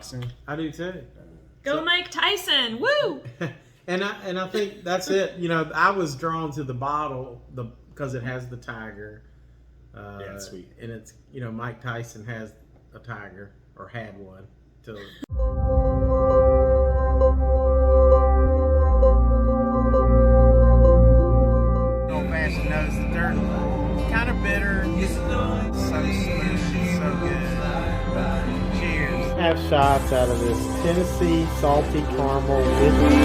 boxing. I do too. Go Mike Tyson! Woo! And I think that's it. You know, I was drawn to the bottle because it has the tiger. Yeah, it's sweet. And it's, you know, Mike Tyson has a tiger, or had one. Till old fashioned knows that they're kind of bitter. So smooth, so good. Cheers. Have shots out of this Tennessee salty caramel whiskey.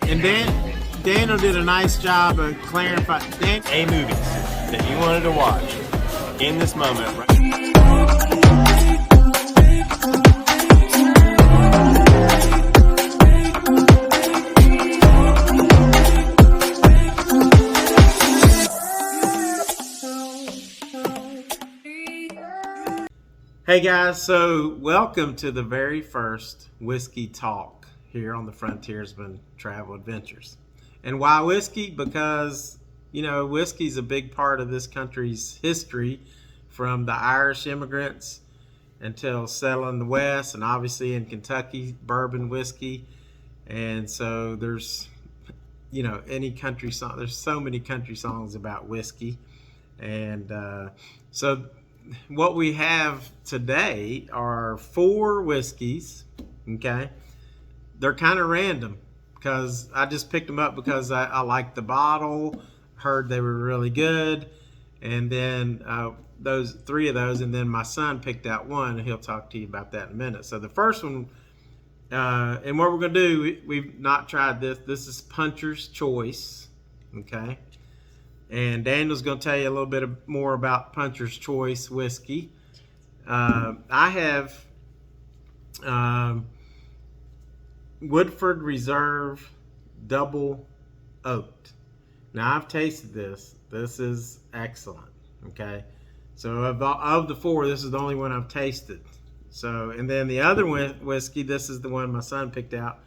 And Daniel did a nice job of clarifying. A movies that you wanted to watch in this moment. Hey guys, so welcome to the very first whiskey talk here on the Frontiersman Travel Adventures. And why whiskey? Because, you know, whiskey's a big part of this country's history, from the Irish immigrants until settling the West, and obviously in Kentucky, bourbon whiskey. And so there's, you know, any country song, there's so many country songs about whiskey. And so what we have today are 4 whiskeys, okay? They're kind of random because I just picked them up because I liked the bottle, heard they were really good, and then those 3 of those, and then my son picked out one, and he'll talk to you about that in a minute. So the first one, and what we're going to do, we've not tried this. This is Puncher's Choice, okay? And Daniel's going to tell you a little bit more about Puncher's Choice whiskey. I have Woodford Reserve Double Oaked. Now, I've tasted this. This is excellent, okay? So of the 4, this is the only one I've tasted. So, and then the other whiskey, this is the one my son picked out,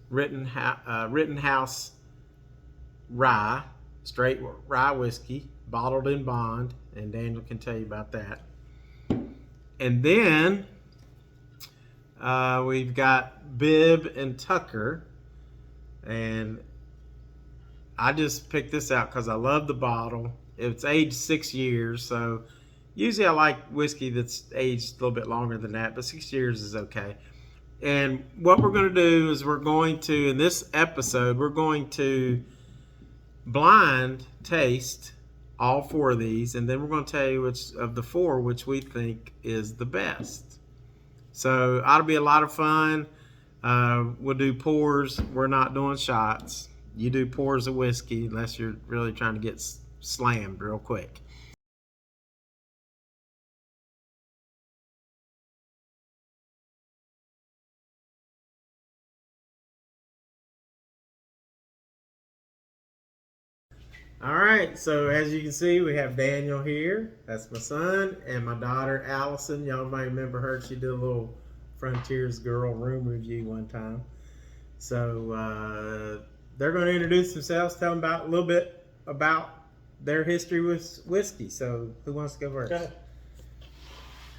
Rittenhouse Rye. Straight rye whiskey, bottled in bond, and Daniel can tell you about that. And then we've got Bibb and Tucker, and I just picked this out because I love the bottle. It's aged 6 years, so usually I like whiskey that's aged a little bit longer than that, but 6 years is okay. And what we're going to do is in this episode, we're going to blind taste all 4 of these, and then we're going to tell you which of the 4 which we think is the best. So ought to be a lot of fun. We'll do pours. We're not doing shots. You do pours of whiskey unless you're really trying to get slammed real quick. All right, so as you can see, we have Daniel here. That's my son, and my daughter, Allison. Y'all might remember her. She did a little Frontiers Girl room review one time. So they're going to introduce themselves, tell them a little bit about their history with whiskey. So who wants to go first? Go ahead.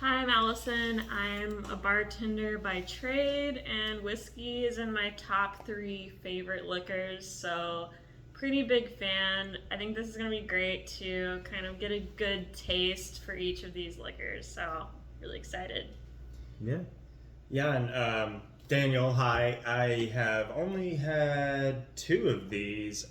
Hi, I'm Allison. I'm a bartender by trade, and whiskey is in my top 3 favorite liquors, so pretty big fan. I think this is going to be great to kind of get a good taste for each of these liquors, so really excited. Yeah. Yeah, and Daniel, hi. I have only had 2 of these.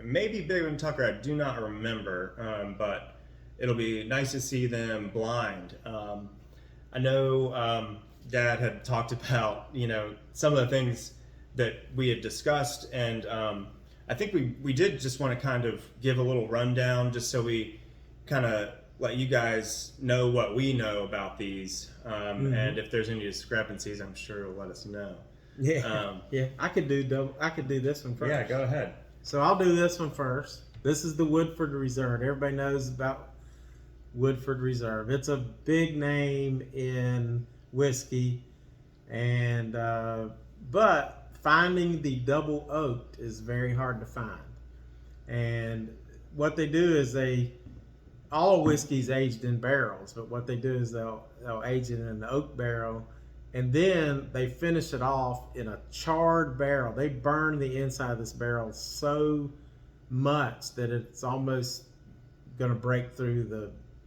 Maybe Bibb and Tucker, I do not remember, but it'll be nice to see them blind. I know Dad had talked about, you know, some of the things that we had discussed, and I think we did just want to kind of give a little rundown just so we kind of let you guys know what we know about these. And if there's any discrepancies, I'm sure it'll let us know. Yeah. Yeah. I could do this one first. Yeah, go ahead. So I'll do this one first. This is the Woodford Reserve. Everybody knows about Woodford Reserve. It's a big name in whiskey, and but finding the double oaked is very hard to find. And what they do is all whiskey's aged in barrels, but what they do is they'll age it in an oak barrel, and then they finish it off in a charred barrel. They burn the inside of this barrel so much that it's almost going to break through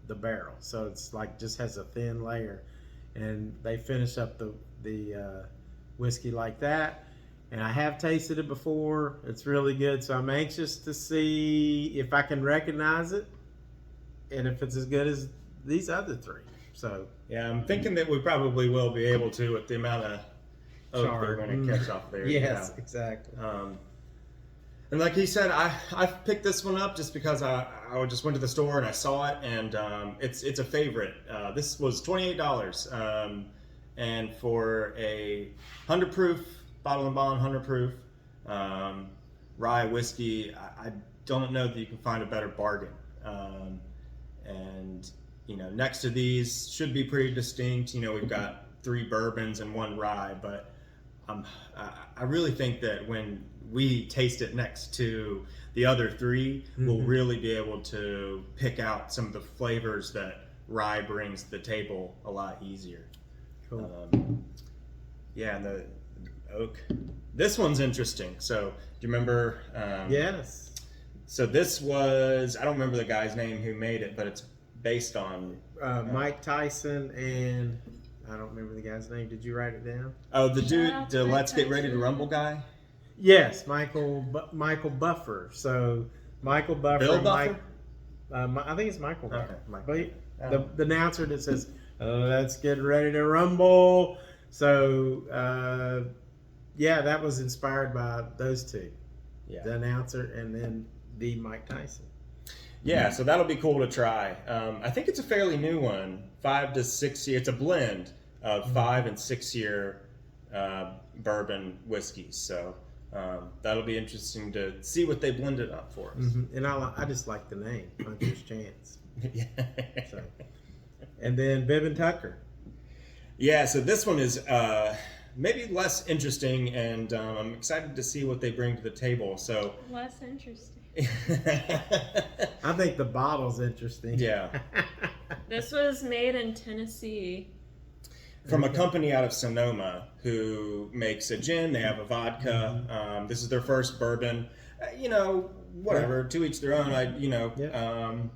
the barrel. So it's like just has a thin layer, and they finish up the whiskey like that. And I have tasted it before. It's really good. So I'm anxious to see if I can recognize it and if it's as good as these other three. So Yeah, I'm thinking that we probably will be able to with the amount of oak they're going to catch off there. Yes, exactly. And like he said, I picked this one up just because I just went to the store and I saw it, and it's a favorite. This was $28, and for a 100 proof bottle and bond, 100 proof rye whiskey, I don't know that you can find a better bargain. And next to these should be pretty distinct. We've got 3 bourbons and 1 rye, but I really think that when we taste it next to the other 3, we'll really be able to pick out some of the flavors that rye brings to the table a lot easier. Cool. And the oak. This one's interesting. So, do you remember? Yes. So this was, I don't remember the guy's name who made it, but it's based on Mike Tyson and I don't remember the guy's name. Did you write it down? Oh, the dude, the Let's Get Ready to Rumble guy. Yes, Michael Buffer. So Michael Buffer. Bill Buffer? I think it's Michael Buffer. Okay. But the announcer that says, "Let's get ready to rumble." So that was inspired by those two. Yeah. The announcer and then the Mike Tyson. Yeah, so that'll be cool to try. I think it's a fairly new one, 5 to 6 year. It's a blend of 5 and 6 year bourbon whiskeys. So that'll be interesting to see what they blended up for us. And I just like the name, Hunter's Chance. Yeah. So. And then Bibb and Tucker. Yeah, so this one is maybe less interesting, and I'm excited to see what they bring to the table. So Less interesting. I think the bottle's interesting. Yeah. This was made in Tennessee. From a company out of Sonoma who makes a gin. They have a vodka. This is their first bourbon. Whatever. To each their own.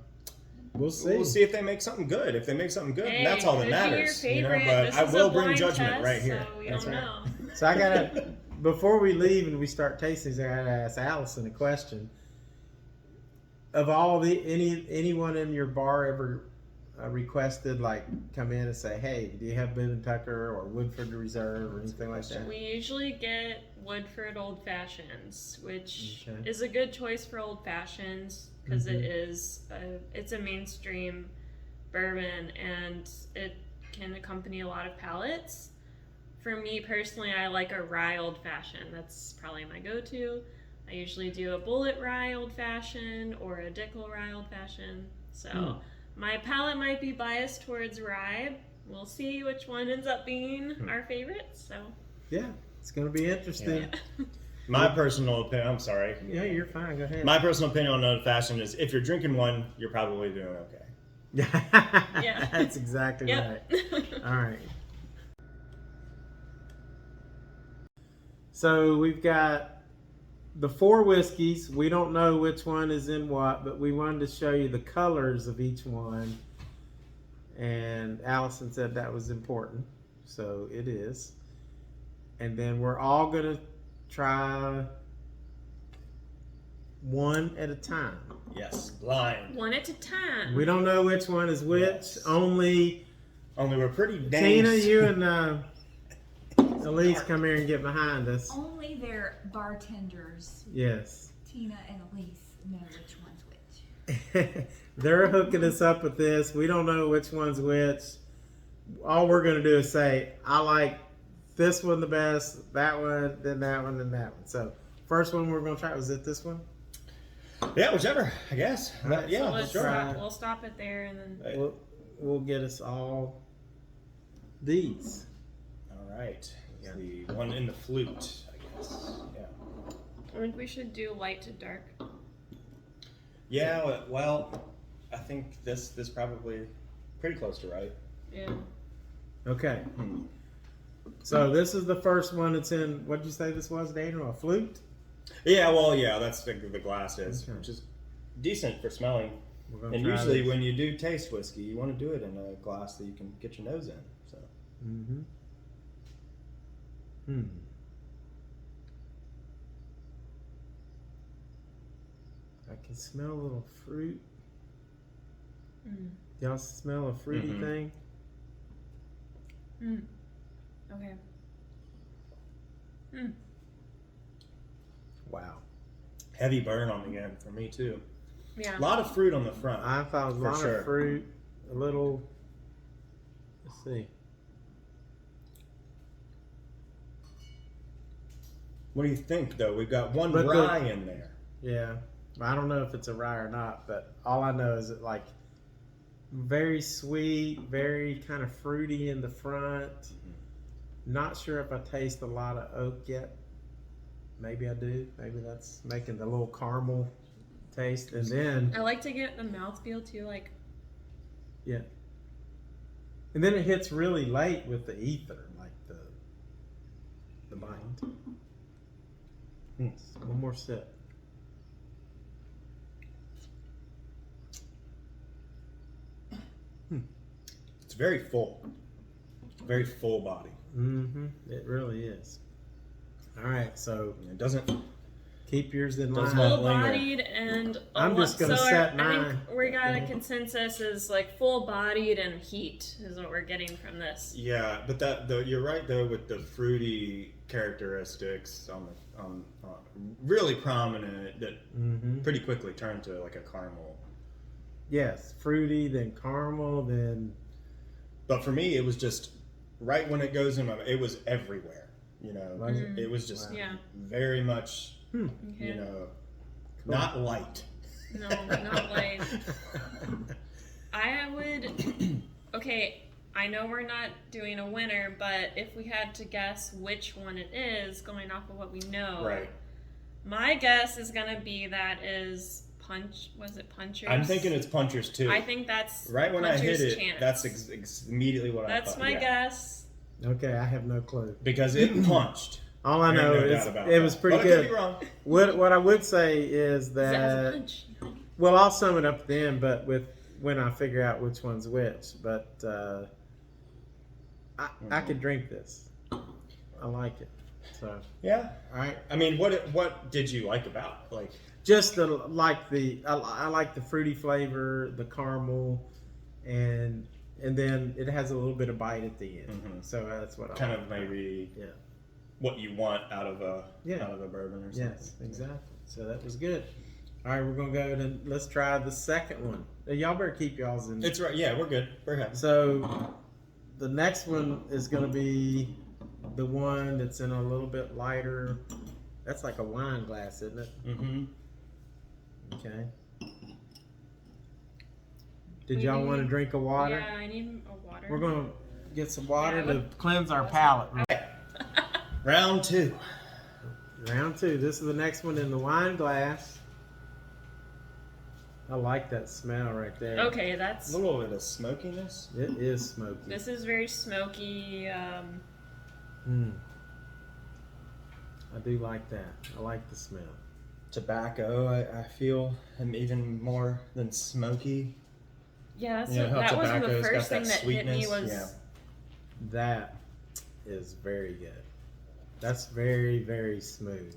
We'll see. We'll see if they make something good. If they make something good, Hey, that's all that could be your matters. favorite. But This I is will a bring blind judgment test, right here. So we That's don't right. know. So I gotta, before we leave and we start tasting, I gotta ask Allison a question. Of all anyone in your bar ever requested, like, come in and say, "Hey, do you have Bibb and Tucker or Woodford Reserve or anything like that?" We usually get Woodford Old Fashions, which Okay. is a good choice for old fashions because it's a mainstream bourbon and it can accompany a lot of palates. For me personally, I like a rye old fashioned. That's probably my go-to. I usually do a Bullet Rye Old Fashioned or a Dickel Rye Old Fashioned. So my palate might be biased towards rye. We'll see which one ends up being our favorite. So Yeah, it's gonna be interesting. yeah. My personal opinion, I'm sorry. Yeah, you're fine. Go ahead. My personal opinion on old fashioned is if you're drinking one, you're probably doing okay. Yeah, that's exactly right. All right. So we've got the 4 whiskeys. We don't know which one is in what, but we wanted to show you the colors of each one. And Allison said that was important, so it is. And then we're all going to try one at a time. Yes, blind. One at a time. We don't know which one is which. Yes. Only Only we're pretty dang. Tina, you and Elise come here and get behind us. Only their bartenders, Yes. Tina and Elise, know which one's which. They're hooking us up with this. We don't know which one's which. All we're going to do is say, I like this one the best, that one, then that one, then that one. So, first one we're going to try, was it this one? Yeah, whichever, I guess. Right. Yeah, So let's sure. try. we'll stop it there and then. We'll get us all these. All right. The one in the flute, I guess. Yeah. I think we should do light to dark. Yeah. Well, I think this probably pretty close to right. Yeah. Okay. So this is the first one that's in. What did you say this was, Daniel? A flute? Yeah. Well, yeah. That's the glass is, Okay. which is decent for smelling. We're gonna And try usually, this. when you do taste whiskey, you want to do it in a glass that you can get your nose in. So. Mm-hmm. I can smell a little fruit. Y'all smell a fruity thing? Okay. Wow. Heavy burn on the end for me too. Yeah. A lot of fruit on the front. I thought it was a For lot sure. of fruit, a little. Let's see. What do you think, though? We've got one But rye in there. Yeah, I don't know if it's a rye or not, but all I know is that like very sweet, very kind of fruity in the front. Not sure if I taste a lot of oak yet. Maybe I do. Maybe that's making the little caramel taste, and then I like to get the mouthfeel too, like. yeah, and then it hits really late with the ether, like the bite. One more sip. It's very full. Very full body. Mm-hmm. It really is. All right, so It doesn't. keep yours in Doesn't line. smell- Full-bodied and I'm just gonna so set I mine. think we got a consensus is like full-bodied and heat is what we're getting from this. Yeah, but you're right though with the fruity characteristics on really prominent that Mm-hmm. pretty quickly turn to like a caramel. Yes, fruity, then caramel, then But for me, it was just right when it goes in my. It was everywhere. You know, Was it? it was just Yeah. very much. Okay. You know, not light. No, not like. I would. Okay, I know we're not doing a winner, but if we had to guess which one it is, going off of what we know, Right. my guess is gonna be that is punch. Was it Punchers? I'm thinking it's Punchers too. I think that's right when Puncher's I hit it. Chance. That's immediately what I thought. That's my yeah. guess. okay, I have no clue. Because it punched. All I There know ain't no is doubt about it that. was pretty But I could be good. wrong. What I would say is It has a that punch. well, I'll sum it up at the end, but with when I figure out which one's which. But I could drink this. I like it. So Yeah. all right. I mean, what did you like about it? Like? Just I like the fruity flavor, the caramel, and then it has a little bit of bite at the end. Mhm. So that's what I Kind like. of maybe Yeah. what you want out of a Yeah. bourbon or something. Yes, exactly. So that was good. All right, we're gonna go and let's try the second one. Y'all better keep y'all's in. It's right. Yeah, we're good. We're happy. So the next one is gonna be the one that's in a little bit lighter. That's like a wine glass, isn't it? Mm-hmm. Okay. Did y'all want to drink a water? Yeah, I need a water. We're gonna get some water Yeah, to cleanse our palate. Round two. Round two. This is the next one in the wine glass. I like that smell right there. Okay, A that's. little bit of smokiness. It is smoky. This is very smoky. I do like that. I like the smell. Tobacco, I feel, even more than smoky. Yeah, that's You know how that wasn't the tobacco's got first thing that that hit me sweetness? was. Yeah. That is very good. That's very, very smooth.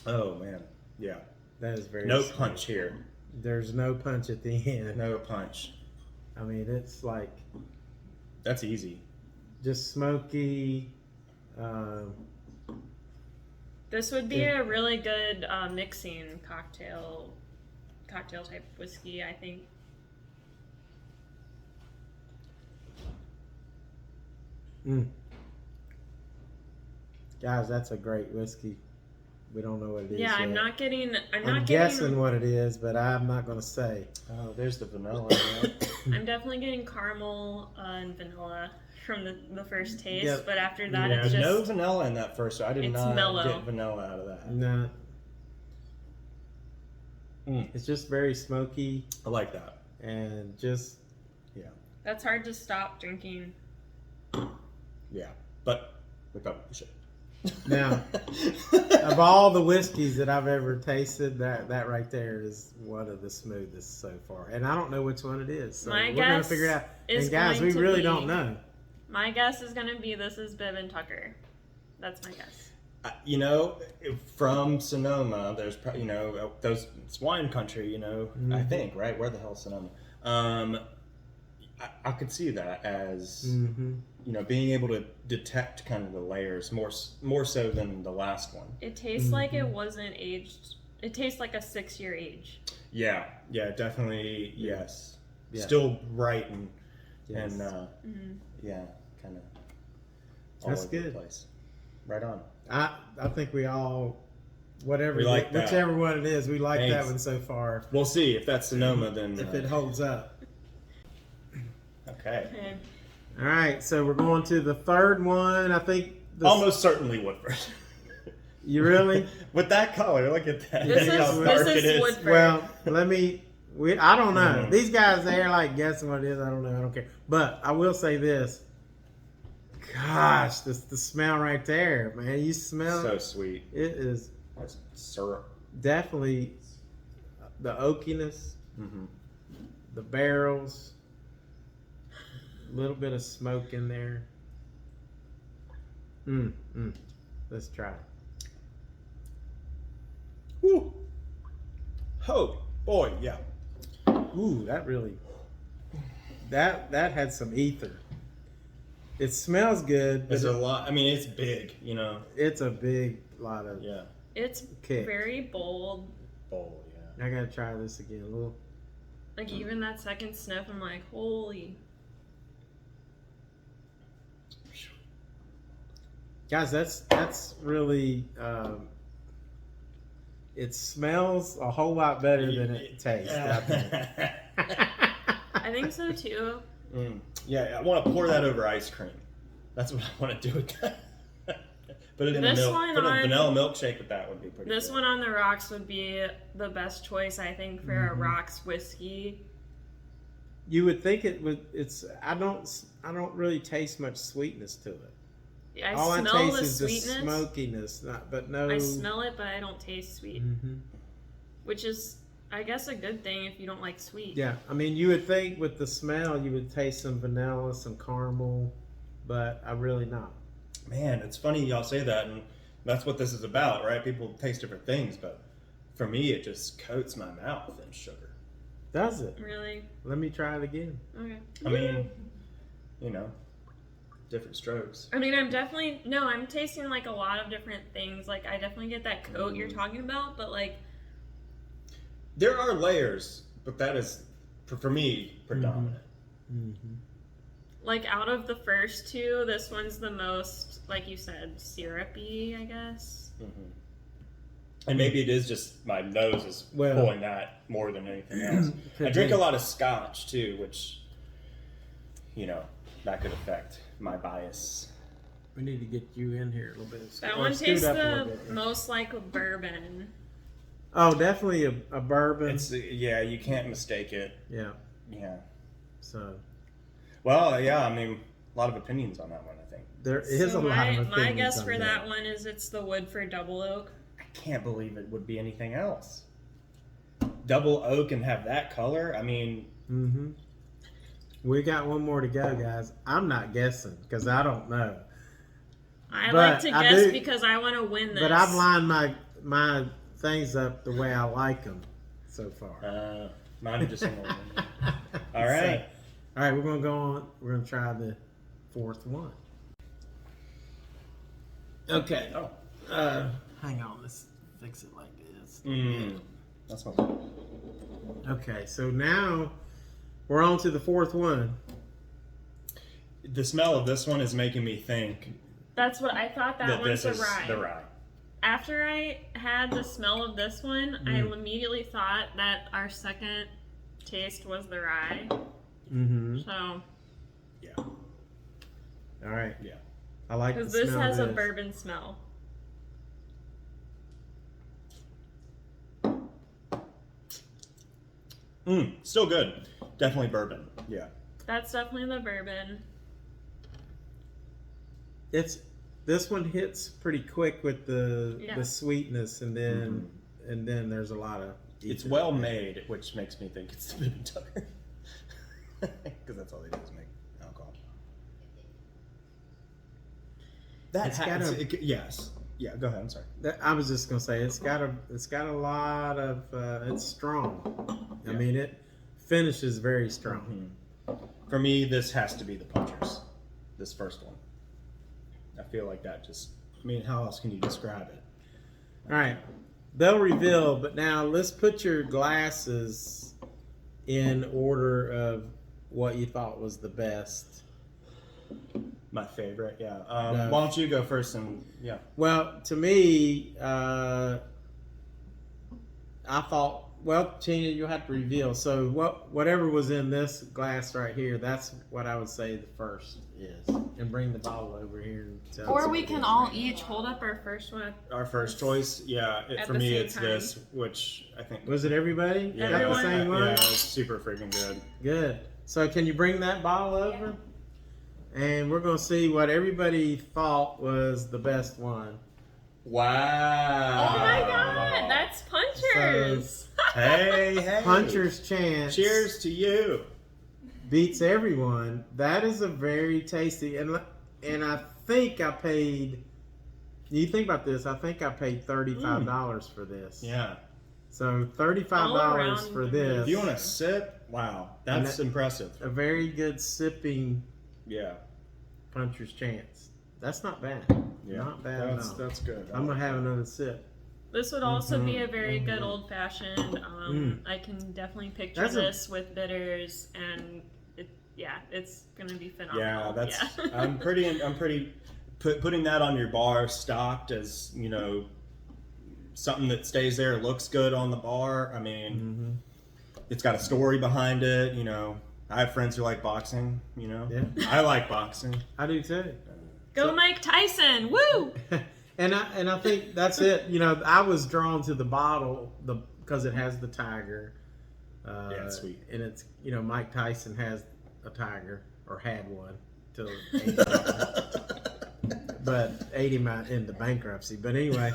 Oh man, yeah. That is very No smooth. punch here. There's no punch at the end. No punch. I mean, it's like That's easy. just smoky. This would be a really good mixing cocktail type whiskey, I think. Guys, that's a great whiskey. We don't know what it is. Yeah, I'm yet. not getting. I'm guessing what it is, but I'm not going to say. Oh, there's the vanilla. I'm definitely getting caramel and vanilla from the first taste, Yep. but after that, Yeah, it's just no vanilla in that first. So I did it's not mellow. get vanilla out of that. No, Mm. it's just very smoky I like that. and just That's hard to stop drinking. Yeah, but we probably should. Now, of all the whiskeys that I've ever tasted, that right there is one of the smoothest so far. And I don't know which one it is. So My we're going to guess figure it out. is And guys, we going to really be- don't know. My guess is gonna be this is Bibb and Tucker. That's my guess. You know, from Sonoma, there's those it's wine country. I Mhm. think right. Where the hell is Sonoma? I could see that as Mm-hmm. being able to detect kind of the layers more so than the last one. It tastes like it Mhm. wasn't aged. It tastes like a 6-year age. Yeah, definitely. Yes, Yeah. still right and Yes. Mm-hmm. yeah, kind of. That's over the good. place. Right on. I think we all, whatever, We like that. whichever one it is, we like that Thanks. one so far. We'll see if that's Sonoma. Then If it holds up. okay. Okay. All right, so we're going to the third one. I think Almost certainly Woodford. You really? With that color, look at that. This Look how is dark this it is is. Woodford. Well, I don't know. Mhm. These guys, they're like guessing what it is. I don't know. I don't care. But I will say this. Gosh, the smell right there, man. You smell So sweet. it is That's syrup. definitely the oakiness, Mm-hmm. the barrels, a little bit of smoke in there. Let's try it. Woo. Oh boy, yeah. Ooh, that really that had some ether. It smells good, but It's a lot. I mean, it's big. it's a big lot of Yeah. It's kick. very bold. Bold. Yeah. I gotta try this again. A little. Like even that second sniff, I'm like, holy. Guys, that's really. It smells a whole lot better than it tastes. I think. I think so too. Yeah, I want to pour that over ice cream. That's what I want to do with that. Put it in This a milk. one Put a on- vanilla milkshake with that would be pretty. This good. one on the rocks would be the best choice, I think, for a rocks whiskey. You would think it would. I don't really taste much sweetness to it. I All I smell taste the is sweetness. the smokiness, but no. I smell it, but I don't taste sweet, Mhm. which is, I guess, a good thing if you don't like sweet. Yeah, I mean, you would think with the smell you would taste some vanilla, some caramel, but I really not. Man, it's funny y'all say that, and that's what this is about, right? People taste different things, but for me, it just coats my mouth in sugar. Does it? Really? Let me try it again. Okay. I mean, different strokes. I mean, I'm tasting like a lot of different things. Like, I definitely get that coat you're talking about, but like, There are layers, but that is, for me, predominant. Mm-hmm. like out of the first two, this one's the most, like you said, syrupy, I guess. Mm-hmm. And maybe it is just my nose is pulling that more than anything else. I drink a lot of scotch too, which, that could affect my bias. We need to get you in here a little bit. That Or one scoot tastes up a little the bit. most like a bourbon. Oh, definitely a bourbon. You can't mistake it. Yeah. Yeah. So Well, yeah, I mean, a lot of opinions on that one, I think. there is So a lot of opinions my guess on for that one is it's the Woodford Double Oak. I can't believe it would be anything else. Double oak and have that color? I mean... Mm-hmm. We got one more to go, guys. I'm not guessing because I don't know. I But like to I guess do- because I want to win this. But I've lined my things up the way I like them so far. Mine are just single. All right. All right, we're gonna go on. We're gonna try the fourth one. Okay. Oh. Hang on. Let's fix it like this. That's my fault. Okay, so now we're on to the fourth one. The smell of this one is making me think That's what I thought. That one's this a is rye. the rye. after I had the smell of this one, I immediately thought that our second taste was the rye. Mm-hmm. So. Yeah. All right. Yeah. I like the Because smell this of has this. a bourbon smell. Still good. Definitely bourbon. Yeah. That's definitely the bourbon. This one hits pretty quick with the sweetness, and then there's a lot of. It's well made, which makes me think it's the Baby Tucker. Because that's all they do is make alcohol. Yes. Yeah. Go ahead. I'm sorry. I was just gonna say it's got a lot of it's strong. I mean it finishes very strong. For me, this has to be the Punchers. This first one. I feel like that just. I mean, how else can you describe it? All right, they'll reveal, but now let's put your glasses in order of what you thought was the best. My favorite, yeah. No. Why don't you go first? And yeah. Well, to me, I thought, well, Tina, you'll have to reveal. So whatever was in this glass right here, that's what I would say the first is. And bring the bottle over here. And tell us Or what we it can is. all each hold up our first one. Our first choice, yeah. At For the me, same it's time. this, which I think. Was it everybody? Yeah, Got the same one? Yeah, it's super freaking good. Good. So can you bring that bottle over? And we're going to see what everybody thought was the best one. Wow. Oh my god, that's Punchers! Hey. Puncher's Chance. Cheers to you. Beats everyone. That is a very tasty. And I think I paid, you think about this, I think I paid $35 for this. Yeah. So $35 for this. If you want to sip, wow, that's impressive. A very good sipping Yeah. Puncher's Chance. That's not bad. Yeah. Not bad at all. That's good. I'm going to have another sip. This would also be a very good old fashioned. I can definitely picture this with bitters, and it's gonna be phenomenal. Yeah, that's. I'm pretty. Putting that on your bar stocked as something that stays there, looks good on the bar. I mean, it's got a story behind it. I have friends who like boxing. Yeah. I like boxing. I do too. Go Mike Tyson! Woo! And I think that's it. I was drawn to the bottle because it has the tiger. Yeah, it's sweet. And it's Mike Tyson has a tiger, or had one till but ate him out into bankruptcy. But anyway,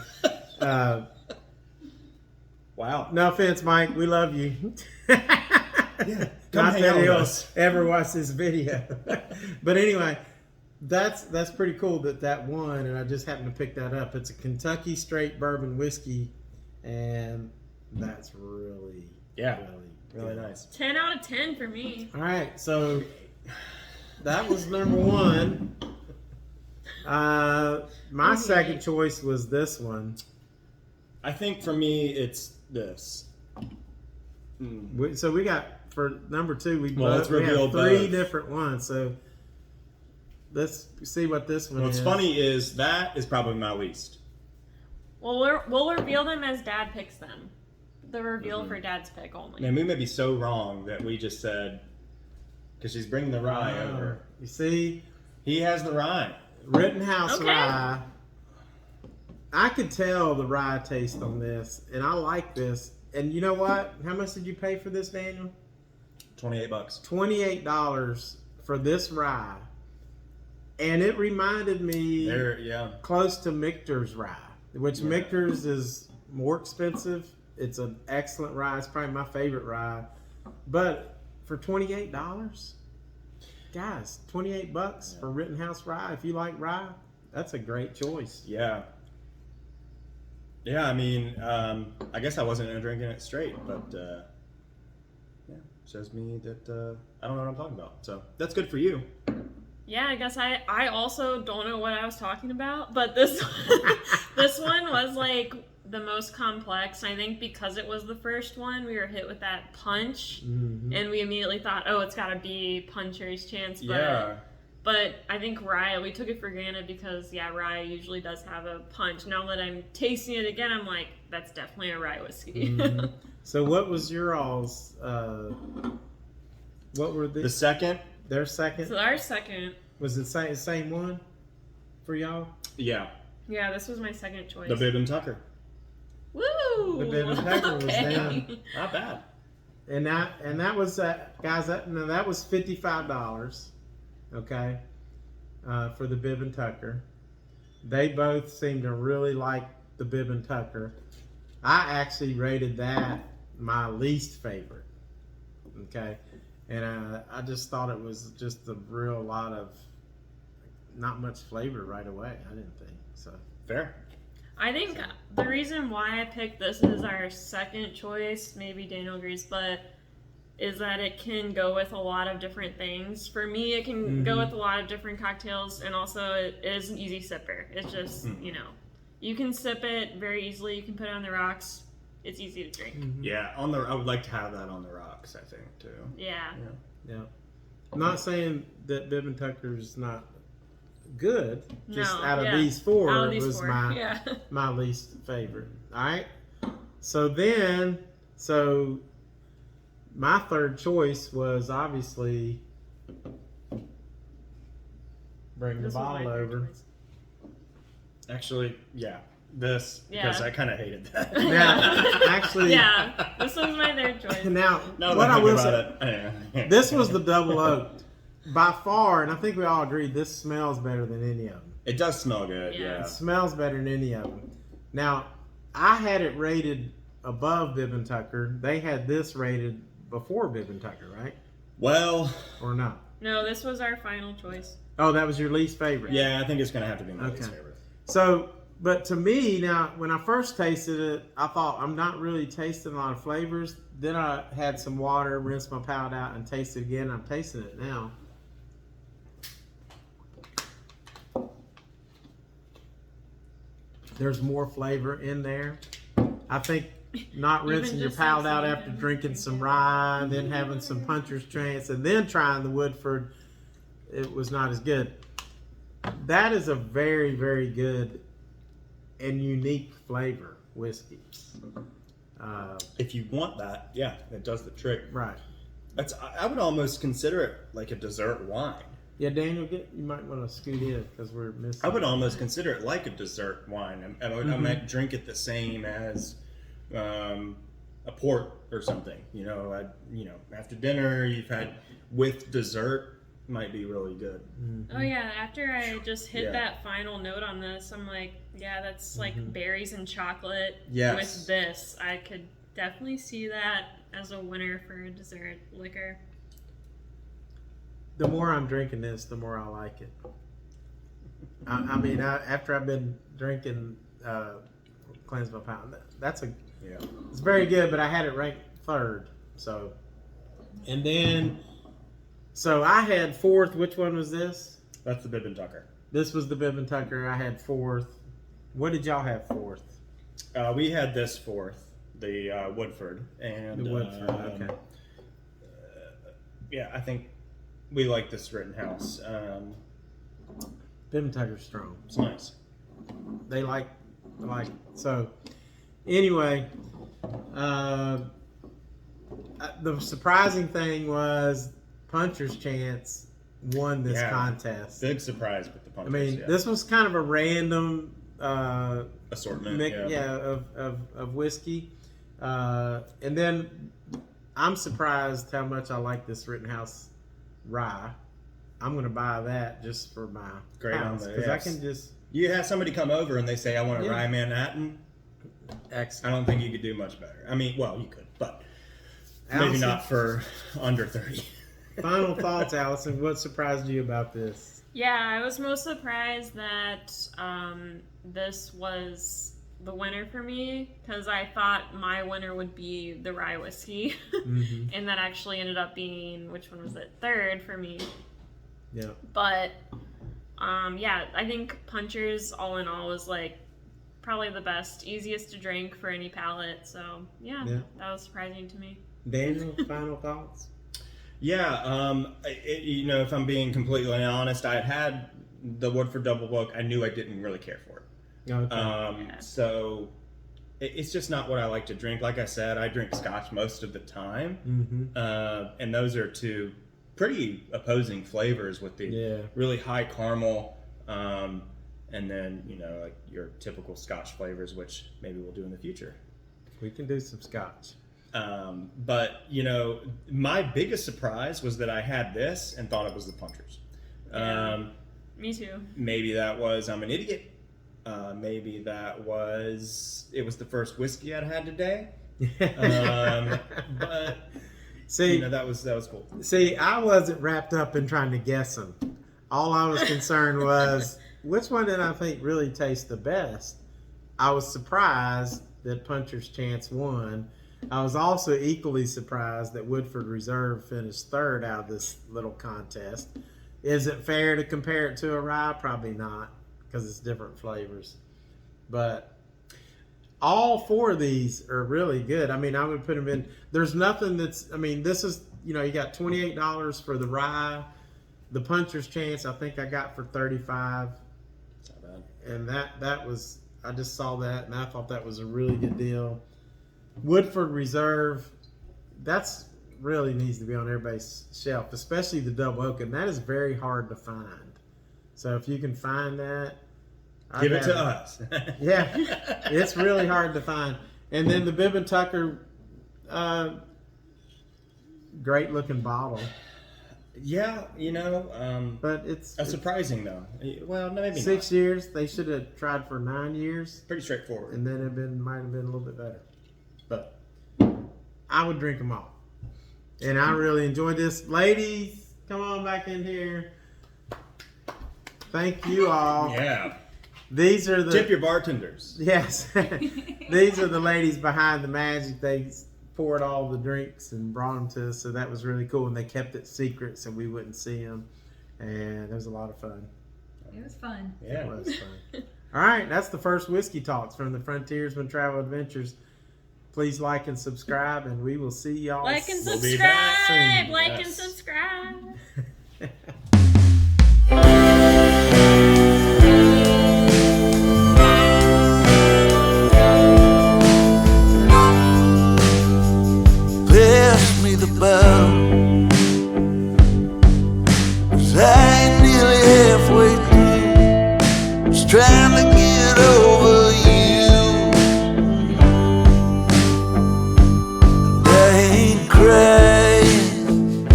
Wow. no offense, Mike, we love you. Yeah, come Not hang that out with he'll us. ever watch this video. But anyway, that's pretty cool that won, and I just happened to pick that up. It's a Kentucky straight bourbon whiskey, and that's really Really nice. 10 out of 10 for me. All right, so that was number one. My second choice was this one. I think for me, it's this. So we got, for number two, we let's have reveal three both. different ones. So let's see what this one What's is. funny is that is probably my least. Well, we'll reveal them as Dad picks them. The reveal for Dad's pick only. Man, we may be so wrong that we just said, because she's bringing the rye over. You see, He has the rye. Rittenhouse Okay. rye. I could tell the rye taste on this, and I like this. And you know what? How much did you pay for this, Daniel? $28. $28 for this rye. And it reminded me close to Michter's rye, which Michter's is more expensive. It's an excellent rye. It's probably my favorite rye. But for $28, guys, $28 for Rittenhouse rye. If you like rye, that's a great choice. Yeah. Yeah, I mean, I guess I wasn't drinking it straight, but shows me that I don't know what I'm talking about. So that's good for you. Yeah, I guess I also don't know what I was talking about, but this this one was like the most complex. I think because it was the first one, we were hit with that punch, and we immediately thought, oh, it's got to be Puncher's Chance. But But I think rye, we took it for granted because, rye usually does have a punch. Now that I'm tasting it again, I'm like, that's definitely a rye whiskey. Mm-hmm. So what was your all's, what were The second? their second? So our second. Was it the same one for y'all? Yeah. Yeah, this was my second choice. The Bibb and Tucker. Woo! The Bibb and Tucker was down. Not bad. And that was, guys, that was $55, okay, for the Bibb and Tucker. They both seem to really like the Bibb and Tucker. I actually rated that my least favorite, okay, and I just thought it was just a real lot of not much flavor right away. I didn't think so. Fair. I think the reason why I picked this as our second choice, maybe Daniel agrees, but is that it can go with a lot of different things. For me, it can go with a lot of different cocktails, and also it is an easy sipper. It's just, you can sip it very easily. You can put it on the rocks. It's easy to drink. Yeah, I would like to have that on the rocks, I think, too. Yeah. Yeah. I'm not saying that Bibb and Tucker is not good. Just out of these four, out of these was four. my least favorite. All right. So my third choice was obviously bring the This was my bottle third over. choice. Actually, because I kind of hated that. Now, actually, Yeah, this was my third choice. now Now what that I will think say, about it, this was the double oaked. By far, and I think we all agree, this smells better than any of them. It does smell good, Yeah. It smells better than any of them. Now, I had it rated above Bibb and Tucker. They had this rated before Bibb and Tucker, right? Well, Or not? No, this was our final choice. Oh, that was your least favorite? yeah, I think it's going to have to be my least Okay. favorite. So, but to me, now, when I first tasted it, I thought, I'm not really tasting a lot of flavors. Then I had some water, rinsed my palate out, and tasted it again. I'm tasting it now. There's more flavor in there. I think not Even rinsing your just palate like out saying after that. drinking some rye, and then having some Puncher's Chance, and then trying the Woodford, it was not as good. That is a very, very good and unique flavor whiskey. If you want that, yeah, it does the trick. Right. I would almost consider it like a dessert wine. Yeah, Daniel, you might want to scoot in because we're missing. I would almost consider it like a dessert wine. I might drink it the same as a port or something. After dinner, you've had with dessert, might be really good. Oh yeah, after I just hit Yeah. that final note on this, I'm like, yeah, that's like berries and chocolate Yes. with this. I could definitely see that as a winner for a dessert liquor. The more I'm drinking this, the more I like it. I mean, after I've been drinking Cleanse My Palate, it's very good, but I had it ranked third. So, and then, so I had fourth. Which one was this? That's the Bibb and Tucker. This was the Bibb and Tucker. I had fourth. What did y'all have fourth? We had this fourth, the Woodford, and The Woodford. Okay. yeah, I think we like this Rittenhouse. Bibb and Tucker's strong. It's nice. They like so. Anyway, the surprising thing was Puncher's Chance won this Yeah. contest. Big surprise with the I pumpkins. mean, yeah. this was kind of a random assortment. of whiskey, and then I'm surprised how much I like this Rittenhouse rye. I'm going to buy that just for my Great on house the- because I yes. can just You have somebody come over and they say, "I want a Yeah. rye Manhattan." I excellent. don't think you could do much better. I mean, well, you could, but maybe Allison? not for under 30. Final thoughts, Allison. What surprised you about this? Yeah, I was most surprised that this was the winner for me because I thought my winner would be the rye whiskey, Mhm. and that actually ended up being, which one was it? Third for me. Yeah. But yeah, I think Puncher's all in all was like probably the best, easiest to drink for any palate. So yeah, Yeah. that was surprising to me. Daniel, final thoughts? Yeah, you know, if I'm being completely honest, I had the Woodford Double Book. I knew I didn't really care for it. Okay. So it's just not what I like to drink. Like I said, I drink Scotch most of the time, and those are two pretty opposing flavors with the really high caramel, and then, you know, like your typical Scotch flavors, which maybe we'll do in the future. We can do some Scotch. But, you know, my biggest surprise was that I had this and thought it was the Punchers. Me too. Maybe that was I'm an idiot. Maybe that was it was the first whiskey I'd had today. But see, you know, that was cool. See, I wasn't wrapped up in trying to guess them. All I was concerned was which one did I think really tastes the best. I was surprised that Puncher's Chance won. I was also equally surprised that Woodford Reserve finished third out of this little contest. Is it fair to compare it to a rye? Probably not, because it's different flavors. But all four of these are really good. I mean, I would put them in. There's nothing that's, I mean, this is, you know, you got $28 for the rye. The Puncher's Chance, I think I got for $35. It's not bad. And that was, I just saw that and I thought that was a really good deal. Woodford Reserve, that's really needs to be on everybody's shelf, especially the double oak, and that is very hard to find. So if you can find that, give it to us. Yeah, it's really hard to find. And then the Bibb and Tucker, great looking bottle. Yeah, you know, but it's surprising though. Well, maybe 6 not. years. They should have tried for 9 years. Pretty straightforward. And then it might have been a little bit better. But I would drink them all. And I really enjoyed this. Ladies, come on back in here. Thank you all. Yeah. These are the Tip your bartenders. Yes. These are the ladies behind the magic. They poured all the drinks and brought them to us, so that was really cool. And they kept it secret so we wouldn't see them. And it was a lot of fun. It was fun. Yeah. It was fun. All right, that's the first Whiskey Talks from the Frontiersman Travel Adventures. Please like and subscribe, and we will see y'all. Like and We'll be back subscribe. soon. Like and Yes. subscribe. Pass me the bottle, 'cause I ain't nearly halfway through. Just trying to get over you. And I ain't crying,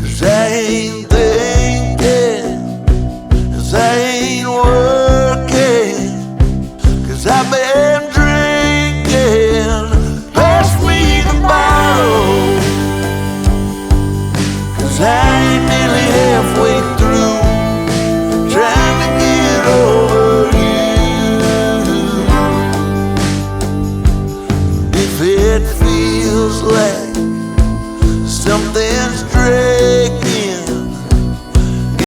'cause I ain't thinking, 'cause I ain't working, 'cause I've been drinking. Pass me the bottle, 'cause I ain't nearly halfway through, trying to get over you. If it feels like something